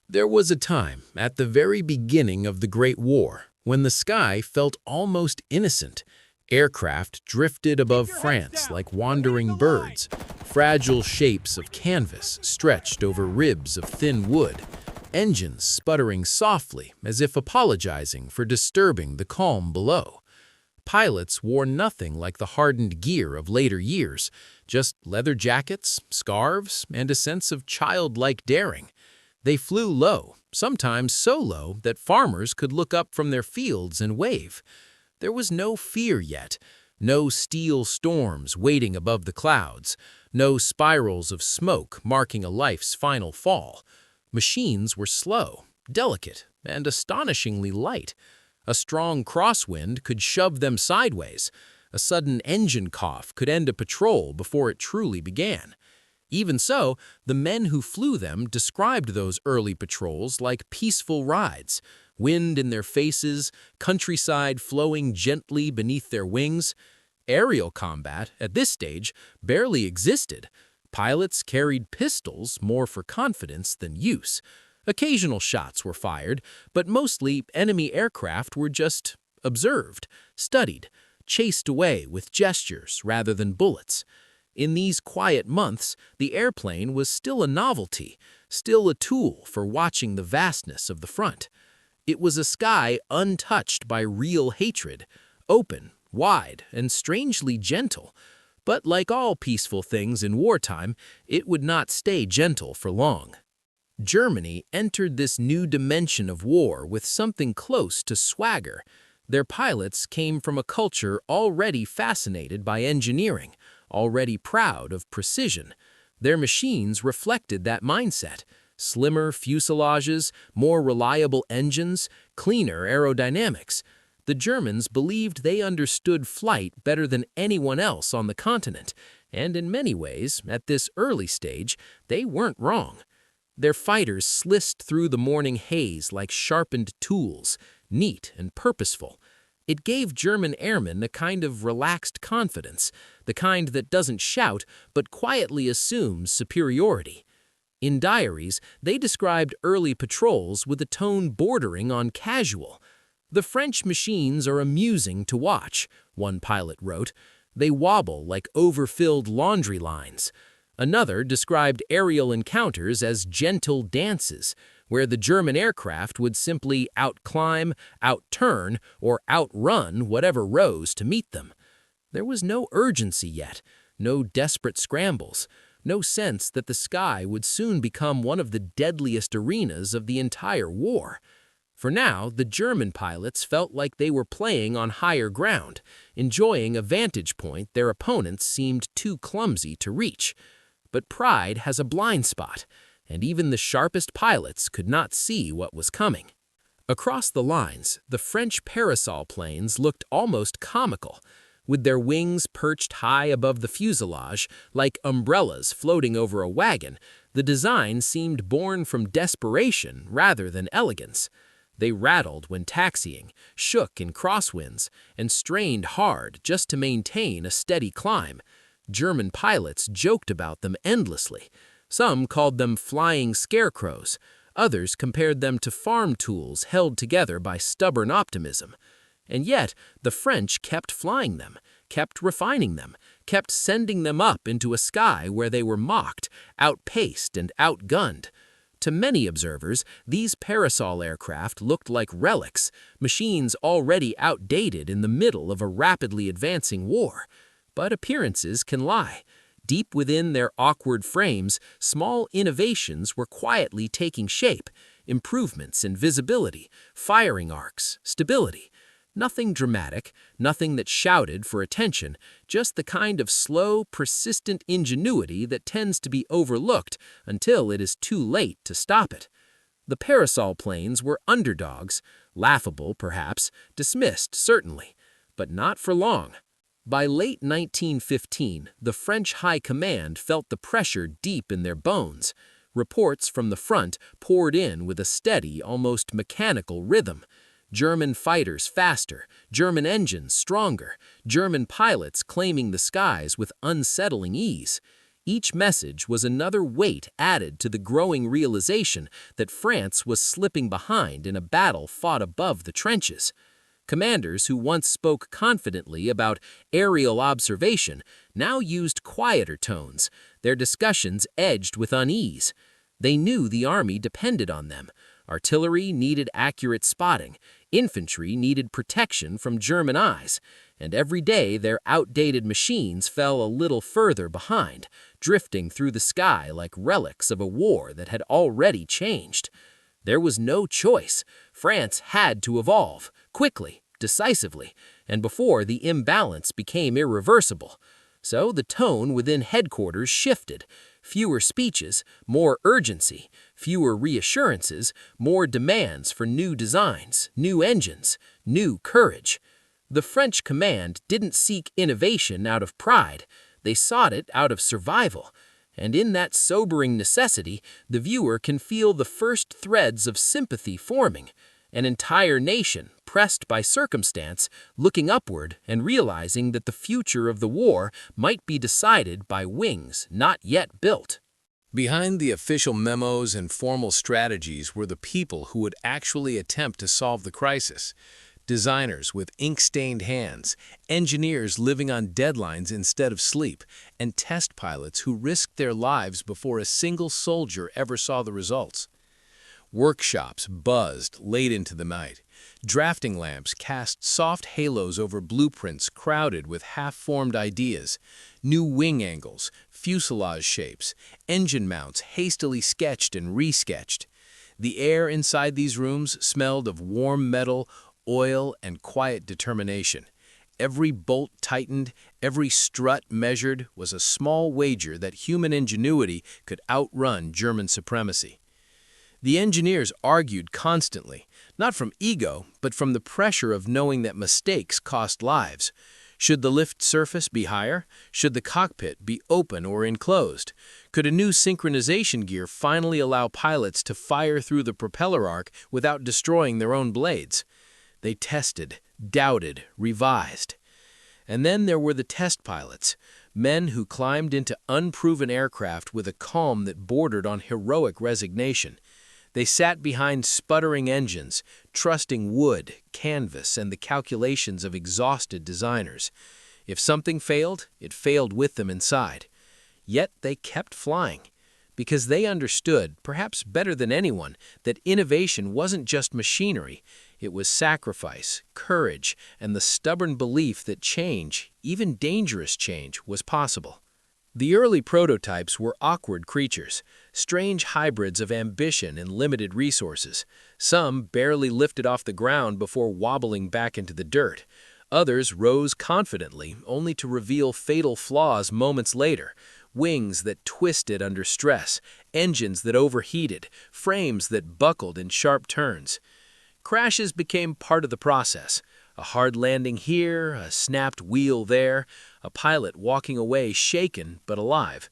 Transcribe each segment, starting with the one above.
There was a time, at the very beginning of the Great War, when the sky felt almost innocent. Aircraft drifted above France like wandering birds, fragile shapes of canvas stretched over ribs of thin wood, engines sputtering softly as if apologizing for disturbing the calm below. Pilots wore nothing like the hardened gear of later years, just leather jackets, scarves, and a sense of childlike daring. They flew low, sometimes so low that farmers could look up from their fields and wave. There was no fear yet, no steel storms waiting above the clouds, no spirals of smoke marking a life's final fall. Machines were slow, delicate, and astonishingly light. A strong crosswind could shove them sideways. A sudden engine cough could end a patrol before it truly began. Even so, the men who flew them described those early patrols like peaceful rides, wind in their faces, countryside flowing gently beneath their wings. Aerial combat, at this stage, barely existed. Pilots carried pistols more for confidence than use. Occasional shots were fired, but mostly enemy aircraft were just observed, studied, chased away with gestures rather than bullets. In these quiet months, the airplane was still a novelty, still a tool for watching the vastness of the front. It was a sky untouched by real hatred, open, wide, and strangely gentle. But like all peaceful things in wartime, it would not stay gentle for long. Germany entered this new dimension of war with something close to swagger. Their pilots came from a culture already fascinated by engineering, already proud of precision. Their machines reflected that mindset. Slimmer fuselages, more reliable engines, cleaner aerodynamics. The Germans believed they understood flight better than anyone else on the continent, and in many ways, at this early stage, they weren't wrong. Their fighters sliced through the morning haze like sharpened tools, neat and purposeful. It gave German airmen a kind of relaxed confidence, the kind that doesn't shout but quietly assumes superiority. In diaries, they described early patrols with a tone bordering on casual. "The French machines are amusing to watch," one pilot wrote. "They wobble like overfilled laundry lines." Another described aerial encounters as gentle dances, where the German aircraft would simply outclimb, outturn, or outrun whatever rose to meet them. There was no urgency yet, no desperate scrambles, no sense that the sky would soon become one of the deadliest arenas of the entire war. For now, the German pilots felt like they were playing on higher ground, enjoying a vantage point their opponents seemed too clumsy to reach. But pride has a blind spot, and even the sharpest pilots could not see what was coming. Across the lines, the French parasol planes looked almost comical. With their wings perched high above the fuselage, like umbrellas floating over a wagon, the design seemed born from desperation rather than elegance. They rattled when taxiing, shook in crosswinds, and strained hard just to maintain a steady climb. German pilots joked about them endlessly. Some called them flying scarecrows. Others compared them to farm tools held together by stubborn optimism. And yet, the French kept flying them, kept refining them, kept sending them up into a sky where they were mocked, outpaced, and outgunned. To many observers, these parasol aircraft looked like relics, machines already outdated in the middle of a rapidly advancing war. But appearances can lie. Deep within their awkward frames, small innovations were quietly taking shape, improvements in visibility, firing arcs, stability. Nothing dramatic, nothing that shouted for attention, just the kind of slow, persistent ingenuity that tends to be overlooked until it is too late to stop it. The parasol planes were underdogs, laughable perhaps, dismissed certainly, but not for long. By late 1915, the French High Command felt the pressure deep in their bones. Reports from the front poured in with a steady, almost mechanical rhythm. German fighters faster, German engines stronger, German pilots claiming the skies with unsettling ease. Each message was another weight added to the growing realization that France was slipping behind in a battle fought above the trenches. Commanders who once spoke confidently about aerial observation now used quieter tones, their discussions edged with unease. They knew the army depended on them. Artillery needed accurate spotting, infantry needed protection from German eyes, and every day their outdated machines fell a little further behind, drifting through the sky like relics of a war that had already changed. There was no choice. France had to evolve, quickly, decisively, and before the imbalance became irreversible. So the tone within headquarters shifted. Fewer speeches, more urgency, fewer reassurances, more demands for new designs, new engines, new courage. The French command didn't seek innovation out of pride. They sought it out of survival. And in that sobering necessity, the viewer can feel the first threads of sympathy forming. An entire nation, pressed by circumstance, looking upward and realizing that the future of the war might be decided by wings not yet built. Behind the official memos and formal strategies were the people who would actually attempt to solve the crisis. Designers with ink-stained hands, engineers living on deadlines instead of sleep, and test pilots who risked their lives before a single soldier ever saw the results. Workshops buzzed late into the night. Drafting lamps cast soft halos over blueprints crowded with half-formed ideas. New wing angles, fuselage shapes, engine mounts hastily sketched and resketched. The air inside these rooms smelled of warm metal, oil, and quiet determination. Every bolt tightened, every strut measured was a small wager that human ingenuity could outrun German supremacy. The engineers argued constantly, not from ego, but from the pressure of knowing that mistakes cost lives. Should the lift surface be higher? Should the cockpit be open or enclosed? Could a new synchronization gear finally allow pilots to fire through the propeller arc without destroying their own blades? They tested, doubted, revised. And then there were the test pilots, men who climbed into unproven aircraft with a calm that bordered on heroic resignation. They sat behind sputtering engines, trusting wood, canvas, and the calculations of exhausted designers. If something failed, it failed with them inside. Yet they kept flying, because they understood, perhaps better than anyone, that innovation wasn't just machinery. It was sacrifice, courage, and the stubborn belief that change, even dangerous change, was possible. The early prototypes were awkward creatures, strange hybrids of ambition and limited resources. Some barely lifted off the ground before wobbling back into the dirt. Others rose confidently, only to reveal fatal flaws moments later. Wings that twisted under stress, engines that overheated, frames that buckled in sharp turns. Crashes became part of the process. A hard landing here, a snapped wheel there, a pilot walking away shaken but alive.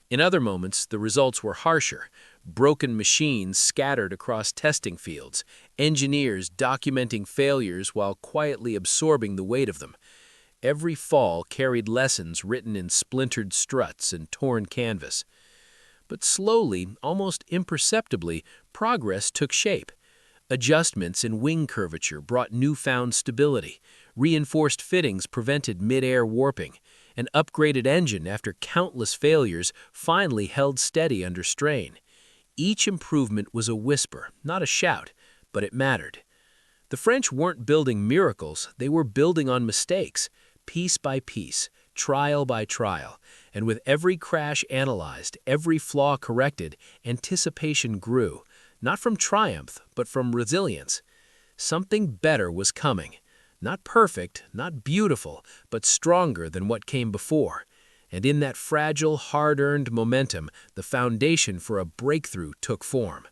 In other moments, the results were harsher. Broken machines scattered across testing fields, engineers documenting failures while quietly absorbing the weight of them. Every fall carried lessons written in splintered struts and torn canvas. But slowly, almost imperceptibly, progress took shape. Adjustments in wing curvature brought newfound stability. Reinforced fittings prevented mid-air warping. An upgraded engine, after countless failures, finally held steady under strain. Each improvement was a whisper, not a shout, but it mattered. The French weren't building miracles, they were building on mistakes, piece by piece, trial by trial, and with every crash analyzed, every flaw corrected, anticipation grew. Not from triumph, but from resilience. Something better was coming. Not perfect, not beautiful, but stronger than what came before. And in that fragile, hard-earned momentum, the foundation for a breakthrough took form.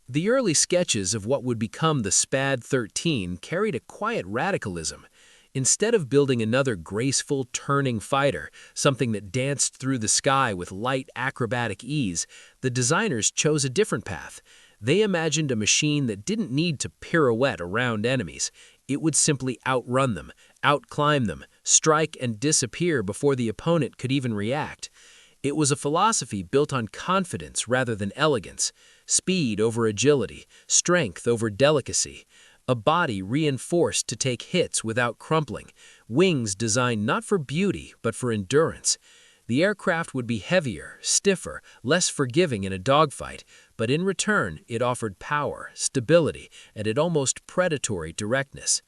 The early sketches of what would become the SPAD XIII carried a quiet radicalism. Instead of building another graceful, turning fighter, something that danced through the sky with light, acrobatic ease, the designers chose a different path. They imagined a machine that didn't need to pirouette around enemies. It would simply outrun them, outclimb them, strike and disappear before the opponent could even react. It was a philosophy built on confidence rather than elegance, speed over agility, strength over delicacy, a body reinforced to take hits without crumpling, wings designed not for beauty but for endurance. The aircraft would be heavier, stiffer, less forgiving in a dogfight, but in return it offered power, stability, and an almost predatory directness.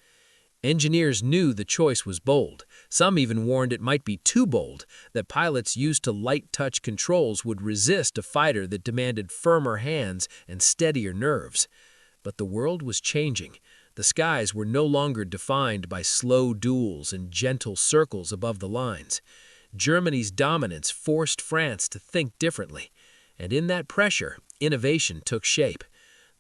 Engineers knew the choice was bold. Some even warned it might be too bold, that pilots used to light-touch controls would resist a fighter that demanded firmer hands and steadier nerves. But the world was changing. The skies were no longer defined by slow duels and gentle circles above the lines. Germany's dominance forced France to think differently, and in that pressure, innovation took shape.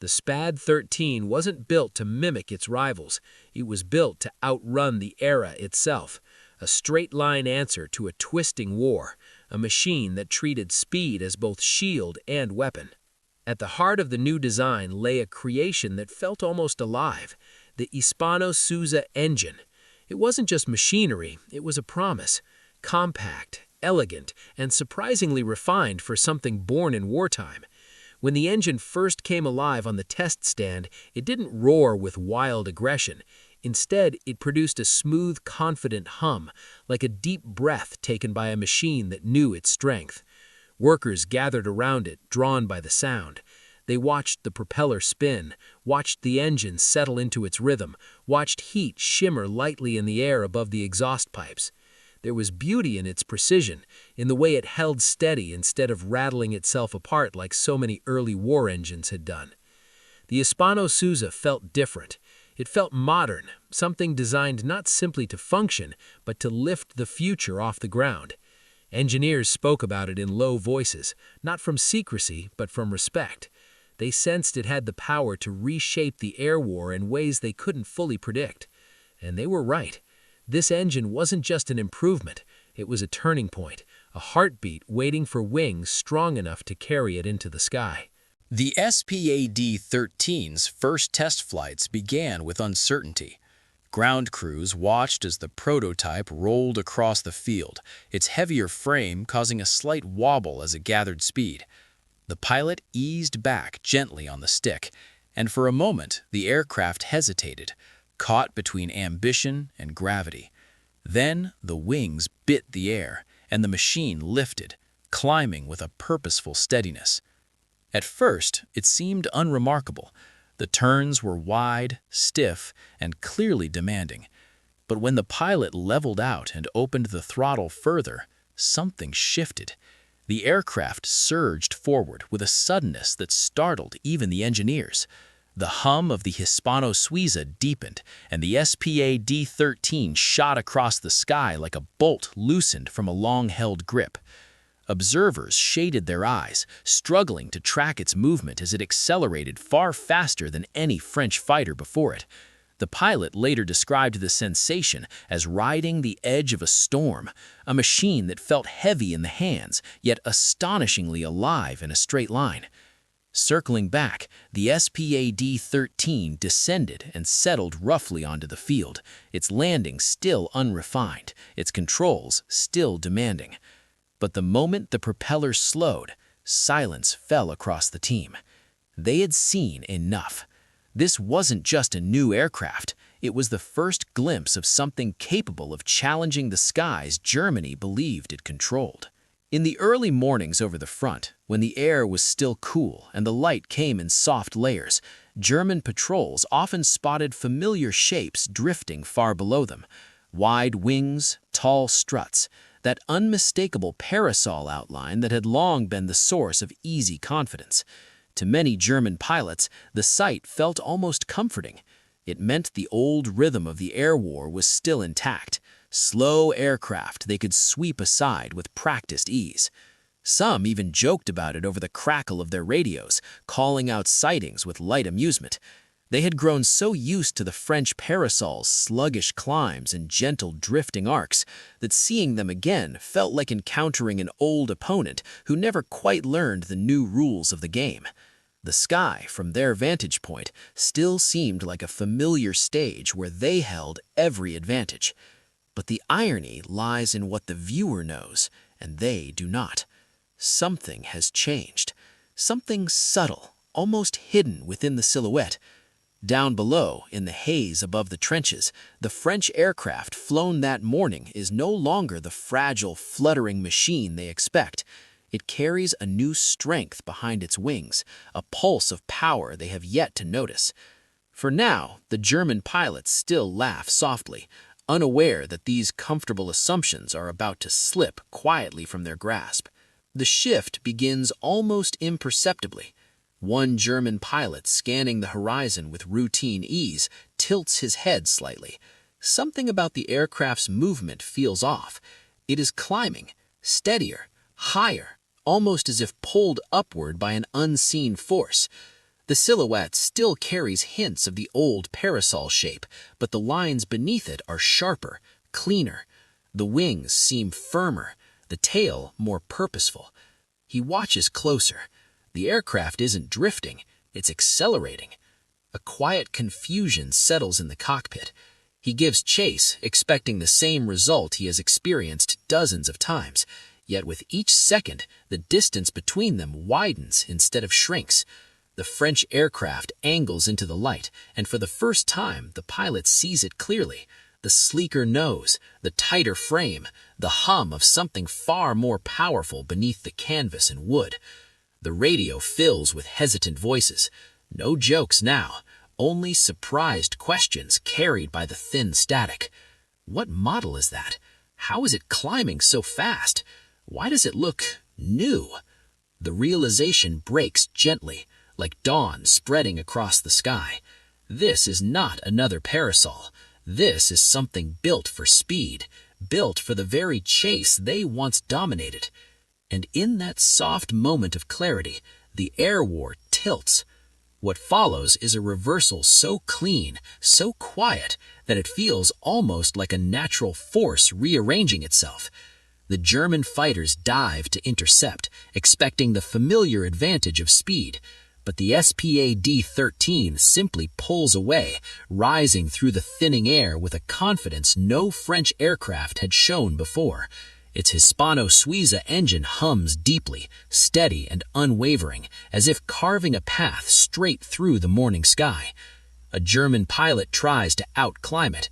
The SPAD XIII wasn't built to mimic its rivals. It was built to outrun the era itself, a straight-line answer to a twisting war, a machine that treated speed as both shield and weapon. At the heart of the new design lay a creation that felt almost alive, the Hispano-Suiza engine. It wasn't just machinery, it was a promise. Compact, elegant, and surprisingly refined for something born in wartime. When the engine first came alive on the test stand, it didn't roar with wild aggression. Instead, it produced a smooth, confident hum, like a deep breath taken by a machine that knew its strength. Workers gathered around it, drawn by the sound. They watched the propeller spin, watched the engine settle into its rhythm, watched heat shimmer lightly in the air above the exhaust pipes. There was beauty in its precision, in the way it held steady instead of rattling itself apart like so many early war engines had done. The Hispano-Suiza felt different. It felt modern, something designed not simply to function, but to lift the future off the ground. Engineers spoke about it in low voices, not from secrecy, but from respect. They sensed it had the power to reshape the air war in ways they couldn't fully predict. And they were right. This engine wasn't just an improvement, it was a turning point, a heartbeat waiting for wings strong enough to carry it into the sky. The SPAD XIII's first test flights began with uncertainty. Ground crews watched as the prototype rolled across the field, its heavier frame causing a slight wobble as it gathered speed. The pilot eased back gently on the stick, and for a moment the aircraft hesitated, caught between ambition and gravity. Then the wings bit the air, and the machine lifted, climbing with a purposeful steadiness. At first, it seemed unremarkable. The turns were wide, stiff, and clearly demanding. But when the pilot leveled out and opened the throttle further, something shifted. The aircraft surged forward with a suddenness that startled even the engineers. The hum of the Hispano-Suiza deepened, and the SPAD XIII shot across the sky like a bolt loosened from a long-held grip. Observers shaded their eyes, struggling to track its movement as it accelerated far faster than any French fighter before it. The pilot later described the sensation as riding the edge of a storm, a machine that felt heavy in the hands, yet astonishingly alive in a straight line. Circling back, the SPAD XIII descended and settled roughly onto the field, its landing still unrefined, its controls still demanding. But the moment the propeller slowed, silence fell across the team. They had seen enough. This wasn't just a new aircraft, it was the first glimpse of something capable of challenging the skies Germany believed it controlled. In the early mornings over the front, when the air was still cool and the light came in soft layers, German patrols often spotted familiar shapes drifting far below them. Wide wings, tall struts, that unmistakable parasol outline that had long been the source of easy confidence. To many German pilots, the sight felt almost comforting. It meant the old rhythm of the air war was still intact. Slow aircraft they could sweep aside with practiced ease. Some even joked about it over the crackle of their radios, calling out sightings with light amusement. They had grown so used to the French parasol's sluggish climbs and gentle drifting arcs that seeing them again felt like encountering an old opponent who never quite learned the new rules of the game. The sky, from their vantage point, still seemed like a familiar stage where they held every advantage. But the irony lies in what the viewer knows, and they do not. something has changed. Something subtle, almost hidden within the silhouette. Down below, in the haze above the trenches, the French aircraft flown that morning is no longer the fragile, fluttering machine they expect. It carries a new strength behind its wings, a pulse of power they have yet to notice. For now, the German pilots still laugh softly, unaware that these comfortable assumptions are about to slip quietly from their grasp. The shift begins almost imperceptibly. One German pilot, scanning the horizon with routine ease, tilts his head slightly. Something about the aircraft's movement feels off. It is climbing, steadier, higher, almost as if pulled upward by an unseen force. The silhouette still carries hints of the old parasol shape, but the lines beneath it are sharper, cleaner. The wings seem firmer, the tail more purposeful. He watches closer. The aircraft isn't drifting, it's accelerating. A quiet confusion settles in the cockpit. He gives chase, expecting the same result he has experienced dozens of times. Yet with each second, the distance between them widens instead of shrinks. The French aircraft angles into the light, and for the first time, the pilot sees it clearly. The sleeker nose, the tighter frame, the hum of something far more powerful beneath the canvas and wood. The radio fills with hesitant voices. No jokes now, only surprised questions carried by the thin static. What model is that? How is it climbing so fast? Why does it look new? The realization breaks gently, like dawn spreading across the sky. This is not another parasol. This is something built for speed, built for the very chase they once dominated. And in that soft moment of clarity, the air war tilts. What follows is a reversal so clean, so quiet, that it feels almost like a natural force rearranging itself. The German fighters dive to intercept, expecting the familiar advantage of speed. But the SPAD XIII simply pulls away, rising through the thinning air with a confidence no French aircraft had shown before. Its Hispano-Suiza engine hums deeply, steady and unwavering, as if carving a path straight through the morning sky. A German pilot tries to outclimb it,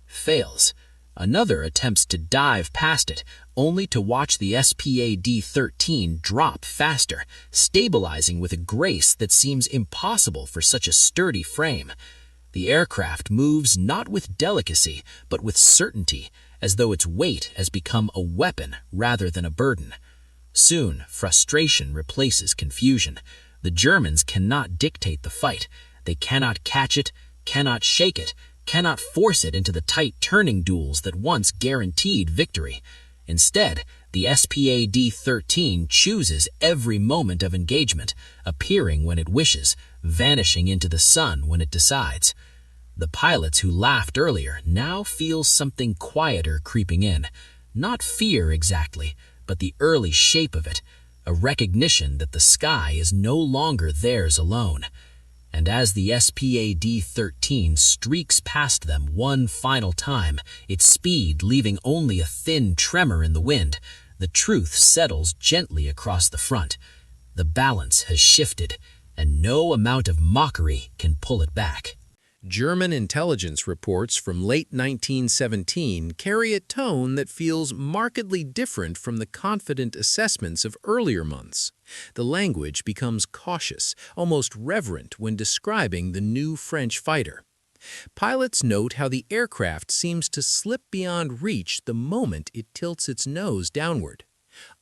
fails. Another attempts to dive past it, only to watch the SPAD XIII drop faster, stabilizing with a grace that seems impossible for such a sturdy frame. The aircraft moves not with delicacy, but with certainty, as though its weight has become a weapon rather than a burden. Soon, frustration replaces confusion. The Germans cannot dictate the fight. They cannot catch it, cannot shake it, cannot force it into the tight turning duels that once guaranteed victory. Instead, the SPAD XIII chooses every moment of engagement, appearing when it wishes, vanishing into the sun when it decides. The pilots who laughed earlier now feel something quieter creeping in. Not fear exactly, but the early shape of it, a recognition that the sky is no longer theirs alone. And as the SPAD XIII streaks past them one final time, its speed leaving only a thin tremor in the wind, the truth settles gently across the front. The balance has shifted, and no amount of mockery can pull it back. German intelligence reports from late 1917 carry a tone that feels markedly different from the confident assessments of earlier months. The language becomes cautious, almost reverent when describing the new French fighter. Pilots note how the aircraft seems to slip beyond reach the moment it tilts its nose downward.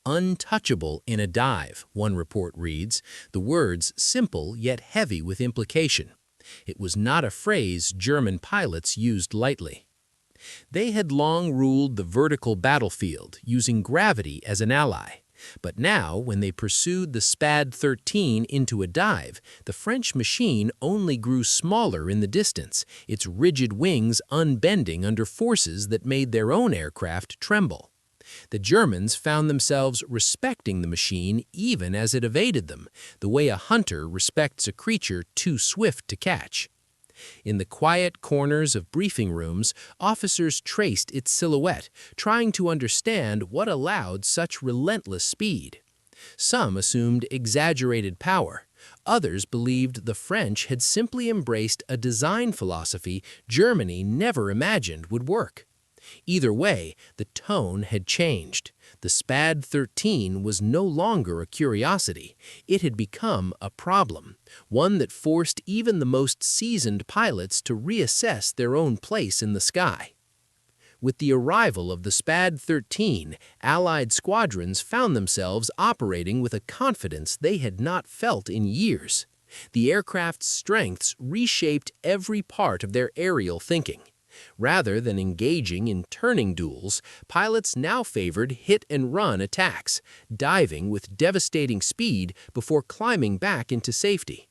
Untouchable in a dive, one report reads, the words simple yet heavy with implication. It was not a phrase German pilots used lightly. They had long ruled the vertical battlefield, using gravity as an ally. But now, when they pursued the SPAD XIII into a dive, the French machine only grew smaller in the distance, its rigid wings unbending under forces that made their own aircraft tremble. The Germans found themselves respecting the machine even as it evaded them, the way a hunter respects a creature too swift to catch. In the quiet corners of briefing rooms, officers traced its silhouette, trying to understand what allowed such relentless speed. Some assumed exaggerated power. Others believed the French had simply embraced a design philosophy Germany never imagined would work. Either way, the tone had changed. The SPAD XIII was no longer a curiosity. It had become a problem, one that forced even the most seasoned pilots to reassess their own place in the sky. With the arrival of the SPAD XIII, Allied squadrons found themselves operating with a confidence they had not felt in years. The aircraft's strengths reshaped every part of their aerial thinking. Rather than engaging in turning duels, pilots now favored hit-and-run attacks, diving with devastating speed before climbing back into safety.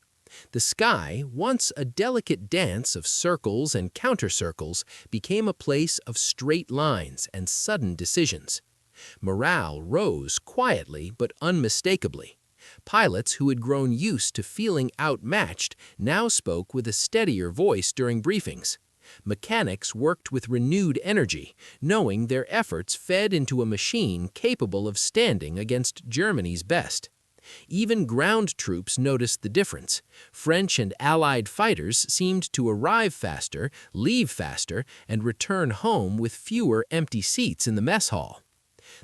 The sky, once a delicate dance of circles and countercircles, became a place of straight lines and sudden decisions. Morale rose quietly but unmistakably. Pilots who had grown used to feeling outmatched now spoke with a steadier voice during briefings. Mechanics worked with renewed energy, knowing their efforts fed into a machine capable of standing against Germany's best. Even ground troops noticed the difference. French and Allied fighters seemed to arrive faster, leave faster, and return home with fewer empty seats in the mess hall.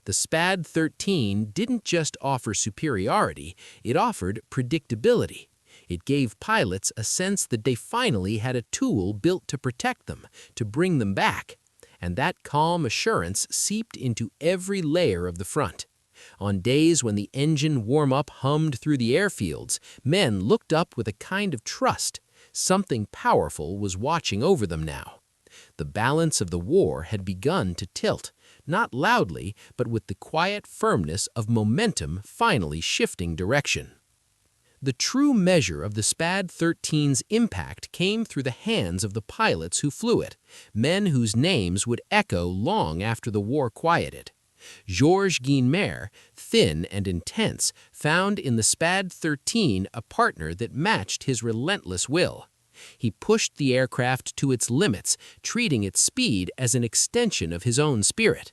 The SPAD XIII didn't just offer superiority, it offered predictability. It gave pilots a sense that they finally had a tool built to protect them, to bring them back. And that calm assurance seeped into every layer of the front. On days when the engine warm-up hummed through the airfields, men looked up with a kind of trust. Something powerful was watching over them now. The balance of the war had begun to tilt, not loudly, but with the quiet firmness of momentum finally shifting direction. The true measure of the SPAD XIII's impact came through the hands of the pilots who flew it, men whose names would echo long after the war quieted. Georges Guillemer, thin and intense, found in the SPAD XIII a partner that matched his relentless will. He pushed the aircraft to its limits, treating its speed as an extension of his own spirit.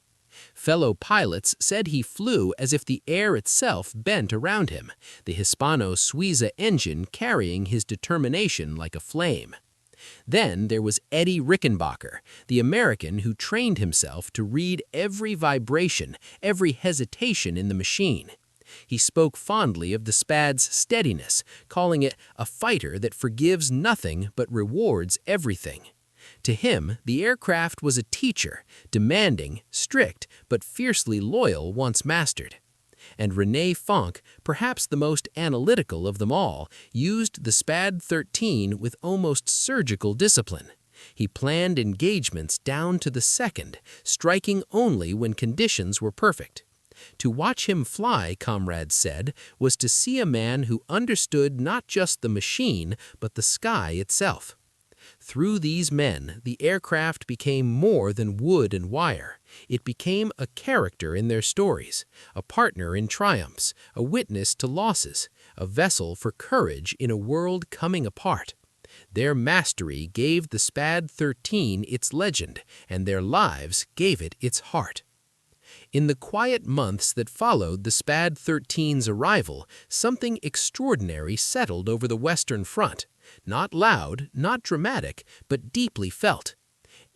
Fellow pilots said he flew as if the air itself bent around him, the Hispano-Suiza engine carrying his determination like a flame. Then there was Eddie Rickenbacker, the American who trained himself to read every vibration, every hesitation in the machine. He spoke fondly of the SPAD's steadiness, calling it a fighter that forgives nothing but rewards everything. To him, the aircraft was a teacher, demanding, strict, but fiercely loyal once mastered. And René Fonck, perhaps the most analytical of them all, used the SPAD XIII with almost surgical discipline. He planned engagements down to the second, striking only when conditions were perfect. To watch him fly, comrades said, was to see a man who understood not just the machine, but the sky itself. Through these men, the aircraft became more than wood and wire. It became a character in their stories, a partner in triumphs, a witness to losses, a vessel for courage in a world coming apart. Their mastery gave the SPAD XIII its legend, and their lives gave it its heart. In the quiet months that followed the SPAD XIII's arrival, something extraordinary settled over the Western Front. Not loud, not dramatic, but deeply felt.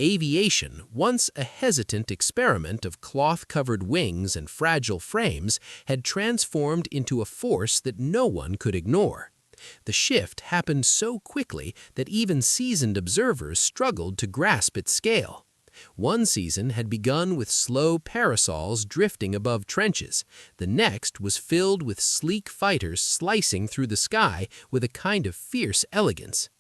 Aviation, once a hesitant experiment of cloth-covered wings and fragile frames, had transformed into a force that no one could ignore. The shift happened so quickly that even seasoned observers struggled to grasp its scale. One season had begun with slow parasols drifting above trenches. The next was filled with sleek fighters slicing through the sky with a kind of fierce elegance.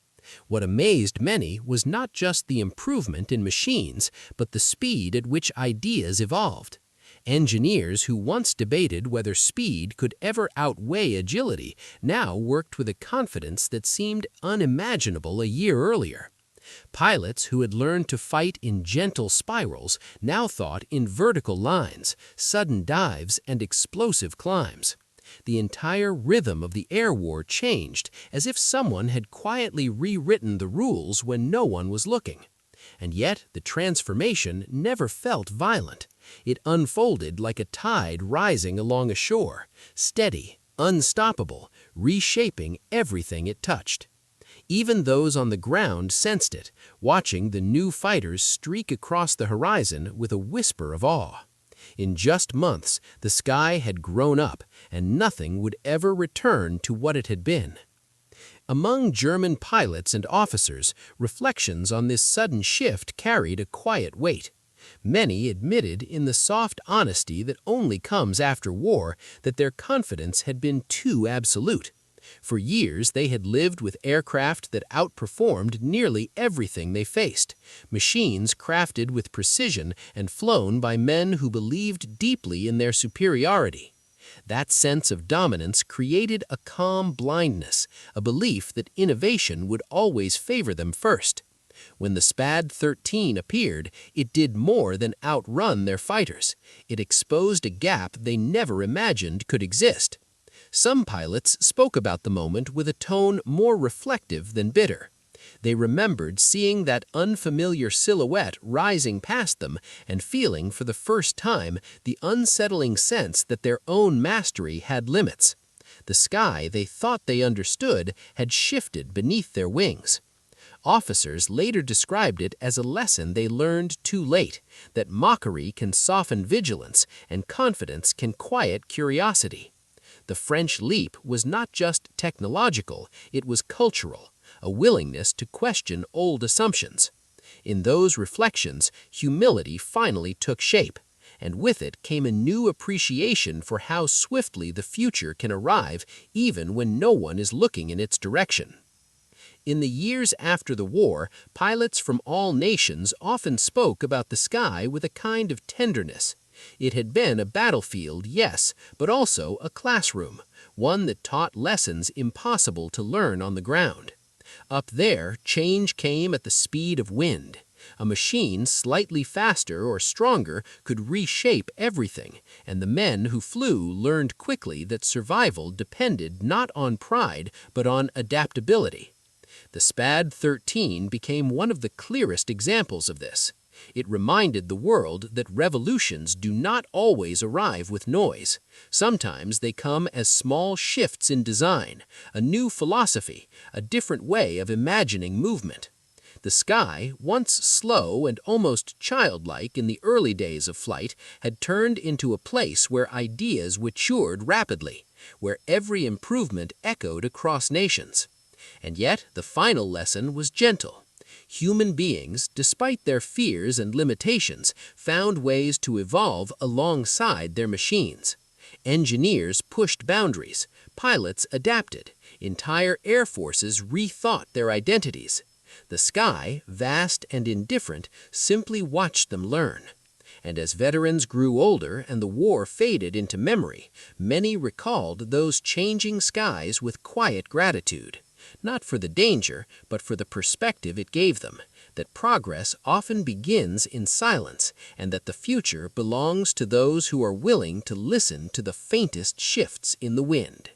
What amazed many was not just the improvement in machines, but the speed at which ideas evolved. Engineers who once debated whether speed could ever outweigh agility now worked with a confidence that seemed unimaginable a year earlier. Pilots who had learned to fight in gentle spirals now thought in vertical lines, sudden dives, and explosive climbs. The entire rhythm of the air war changed, as if someone had quietly rewritten the rules when no one was looking. And yet the transformation never felt violent. It unfolded like a tide rising along a shore, steady, unstoppable, reshaping everything it touched. Even those on the ground sensed it, watching the new fighters streak across the horizon with a whisper of awe. In just months, the sky had grown up, and nothing would ever return to what it had been. Among German pilots and officers, reflections on this sudden shift carried a quiet weight. Many admitted in the soft honesty that only comes after war that their confidence had been too absolute. For years, they had lived with aircraft that outperformed nearly everything they faced, machines crafted with precision and flown by men who believed deeply in their superiority. That sense of dominance created a calm blindness, a belief that innovation would always favor them first. When the SPAD XIII appeared, it did more than outrun their fighters. It exposed a gap they never imagined could exist. Some pilots spoke about the moment with a tone more reflective than bitter. They remembered seeing that unfamiliar silhouette rising past them and feeling for the first time the unsettling sense that their own mastery had limits. The sky they thought they understood had shifted beneath their wings. Officers later described it as a lesson they learned too late, that mockery can soften vigilance and confidence can quiet curiosity. The French leap was not just technological, it was cultural, a willingness to question old assumptions. In those reflections, humility finally took shape, and with it came a new appreciation for how swiftly the future can arrive even when no one is looking in its direction. In the years after the war, pilots from all nations often spoke about the sky with a kind of tenderness. It had been a battlefield, yes, but also a classroom, one that taught lessons impossible to learn on the ground. Up there, change came at the speed of wind. A machine slightly faster or stronger could reshape everything, and the men who flew learned quickly that survival depended not on pride but on adaptability. The SPAD XIII became one of the clearest examples of this. It reminded the world that revolutions do not always arrive with noise. Sometimes they come as small shifts in design, a new philosophy, a different way of imagining movement. The sky, once slow and almost childlike in the early days of flight, had turned into a place where ideas matured rapidly, where every improvement echoed across nations. And yet the final lesson was gentle. Human beings, despite their fears and limitations, found ways to evolve alongside their machines. Engineers pushed boundaries, pilots adapted, entire air forces rethought their identities. The sky, vast and indifferent, simply watched them learn. And as veterans grew older and the war faded into memory, many recalled those changing skies with quiet gratitude. Not for the danger, but for the perspective it gave them, that progress often begins in silence, and that the future belongs to those who are willing to listen to the faintest shifts in the wind.